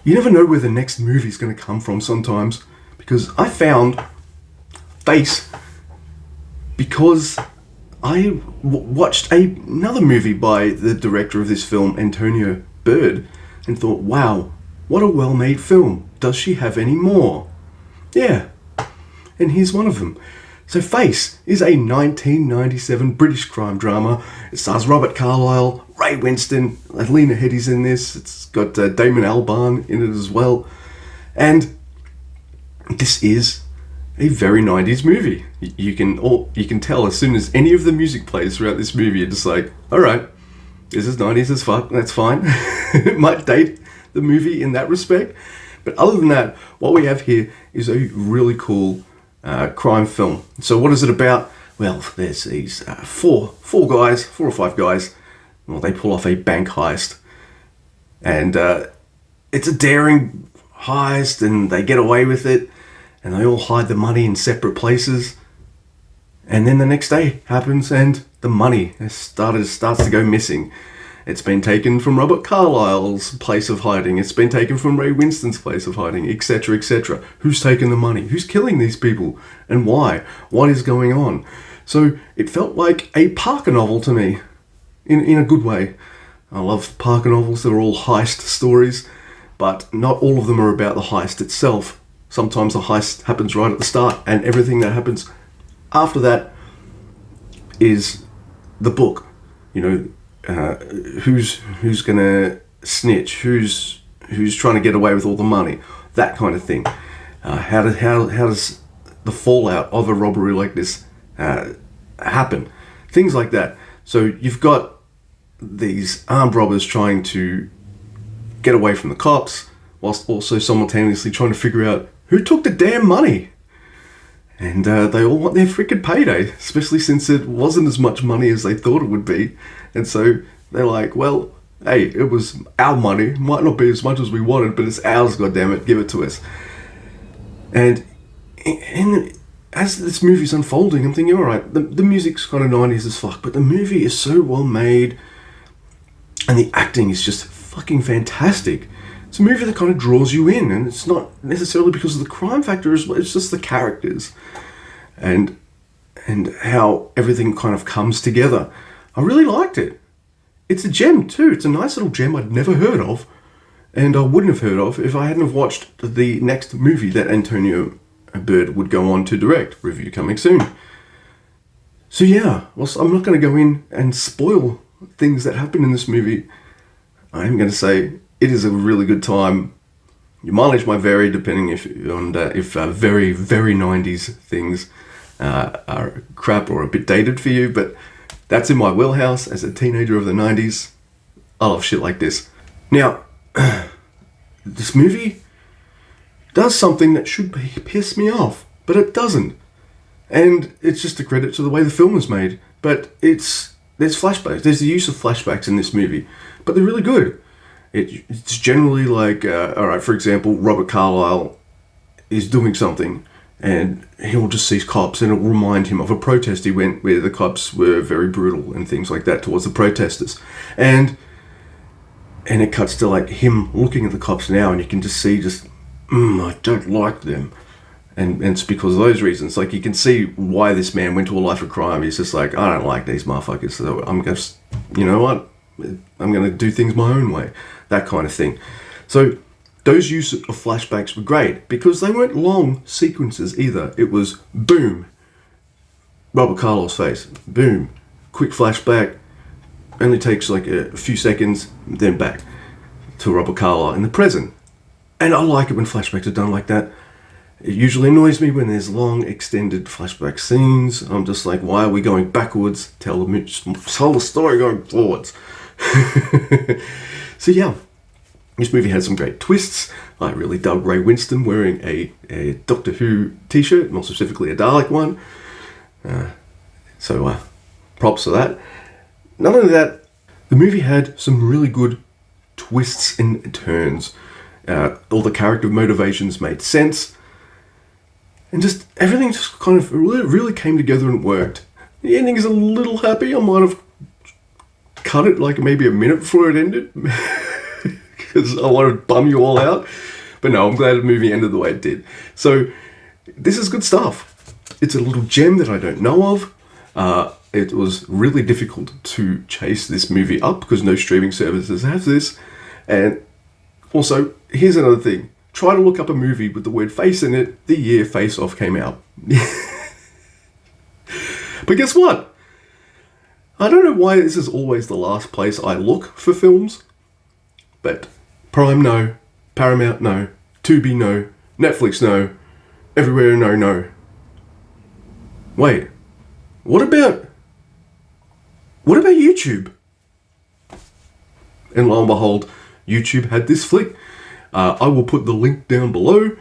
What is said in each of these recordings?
you never know where the next movie is going to come from sometimes. Because I found Face because I watched another movie by the director of this film, Antonio Bird, and thought, wow, what a well-made film. Does she have any more? Yeah, and here's one of them. So Face is a 1997 British crime drama. It stars Robert Carlyle, Ray Winston, Lena Headey's in this. It's got Damon Albarn in it as well. And this is a very 90s movie. You can tell as soon as any of the music plays throughout this movie, you're just like, alright, this is 90s as fuck, that's fine. It might date the movie in that respect. But other than that, what we have here is a really cool crime film. So what is it about? Well, there's these four or five guys. Well, they pull off a bank heist. And it's a daring heist, and they get away with it. And they all hide the money in separate places. And then the next day happens, and the money starts to go missing. It's been taken from Robert Carlyle's place of hiding. It's been taken from Ray Winston's place of hiding, etc., etc. Who's taken the money? Who's killing these people? And why? What is going on? So it felt like a Parker novel to me, in a good way. I love Parker novels. They're all heist stories, but not all of them are about the heist itself. Sometimes the heist happens right at the start, and everything that happens after that is the book. You know, who's gonna snitch? Who's trying to get away with all the money? That kind of thing. How does the fallout of a robbery like this happen? Things like that. So you've got these armed robbers trying to get away from the cops, whilst also simultaneously trying to figure out who took the damn money. And they all want their freaking payday, especially since it wasn't as much money as they thought it would be. And so they're like, well, hey, it was our money. Might not be as much as we wanted, but it's ours, goddammit, give it to us. And as this movie's unfolding, I'm thinking, alright, the music's kind of 90s as fuck, but the movie is so well made, and the acting is just fucking fantastic. It's a movie that kind of draws you in, and it's not necessarily because of the crime factor, it's just the characters and how everything kind of comes together. I really liked it. It's a gem too. It's a nice little gem I'd never heard of, and I wouldn't have heard of if I hadn't have watched the next movie that Antonio Bird would go on to direct. Review coming soon. So yeah, whilst I'm not going to go in and spoil things that happen in this movie, I'm going to say it is a really good time. Your mileage might vary depending if very, very 90s things are crap or a bit dated for you, but that's in my wheelhouse as a teenager of the 90s. I love shit like this. Now, this movie does something that should piss me off, but it doesn't. And it's just a credit to the way the film is made. But there's flashbacks. There's the use of flashbacks in this movie, but they're really good. It's generally like, alright, for example, Robert Carlyle is doing something, and he'll just see cops, and it'll remind him of a protest he went where the cops were very brutal and things like that towards the protesters. And it cuts to like him looking at the cops now, and you can just see I don't like them. And it's because of those reasons. Like, you can see why this man went to a life of crime. He's just like, I don't like these motherfuckers, so I'm just, you know what? I'm going to do things my own way. That kind of thing. So those use of flashbacks were great because they weren't long sequences either. It was boom, Robert Carlyle's face, boom, quick flashback, only takes like a few seconds, then back to Robert Carlyle in the present. And I like it when flashbacks are done like that. It usually annoys me when there's long, extended flashback scenes. I'm just like, why are we going backwards? Tell the story going forwards. So yeah, this movie had some great twists. I really dug Ray Winston wearing a Doctor Who t-shirt, more specifically a Dalek one. So props for that. Not only that, the movie had some really good twists and turns. All the character motivations made sense. And just everything just kind of really came together and worked. The ending is a little happy. I might have cut it like maybe a minute before it ended. because I want to bum you all out. But no, I'm glad the movie ended the way it did. So this is good stuff. It's a little gem that I don't know of. It was really difficult to chase this movie up because no streaming services have this. And also, here's another thing. Try to look up a movie with the word face in it the year Face Off came out. But guess what? I don't know why this is always the last place I look for films. But Prime, no. Paramount, no. Tubi, no. Netflix, no. Everywhere, no, no. Wait. What about YouTube? And lo and behold, YouTube had this flick. I will put the link down below.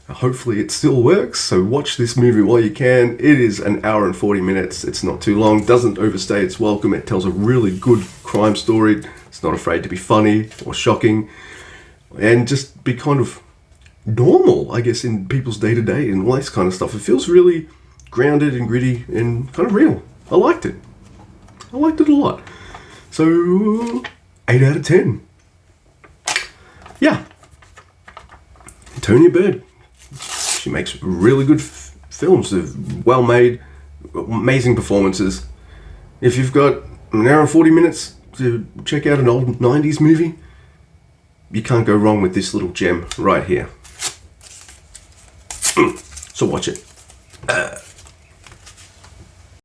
Hopefully it still works. So watch this movie while you can. It is an hour and 40 minutes. It's not too long. Doesn't overstay its welcome. It tells a really good crime story. It's not afraid to be funny or shocking. And just be kind of normal, I guess, in people's day-to-day and all this kind of stuff. It feels really grounded and gritty and kind of real. I liked it. I liked it a lot. So, 8 out of 10. Yeah. Tonya Bird. She makes really good films. They're well made, amazing performances. If you've got an hour and 40 minutes to check out an old 90s movie, you can't go wrong with this little gem right here. So watch it.